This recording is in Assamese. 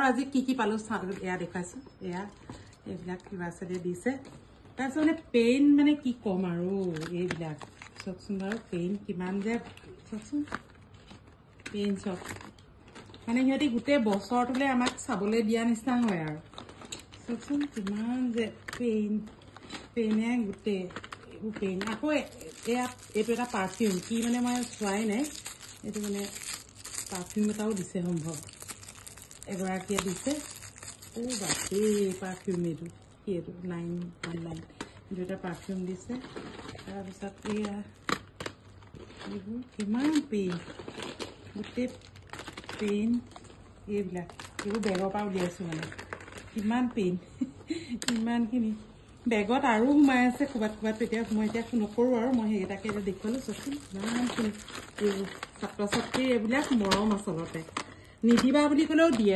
আজি কি পালো এয়া দেখাইছো এয়া এইবিলাক কিবা আছে দিছে তাৰপিছত মানে পেইন মানে কি কম আৰু এইবিলাক চাওকচোন বাৰু পেইন কিমান যে চাওকচোন পেইন চব মানে সিহঁতি গোটেই বছৰটোলৈ আমাক চাবলৈ দিয়া নিচিনা হয় আৰু চাওকচোন কিমান যে পেইনে গোটেই এইবোৰ পেইন আকৌ এয়া এইটো এটা পাৰফিউম কি মানে মই চোৱাই নাই এইটো মানে পাৰফিউম এটাও দিছে সম্ভৱ এগৰাকীয়ে দিছে বাপৰে পাৰফিউম এইটো 919 এইটো এটা পাৰফিউম দিছে তাৰপিছত এয়া এইবোৰ কিমান পেইন গোটেই পেইন এইবিলাক এইবোৰ বেগৰ পৰা উলিয়াইছোঁ মানে কিমান পেইন ইমানখিনি বেগত আৰু সোমাই আছে ক'ৰবাত এতিয়া মই এতিয়া নকৰোঁ আৰু মই সেইকেইটাকে এতিয়া দেখুৱালোঁ চোৱাচোন ইমানখিনি এইবোৰ ছাত্ৰ ছাত্ৰীৰ এইবিলাক মৰম আচলতে নিদিবা বুলি ক'লেও দিয়ে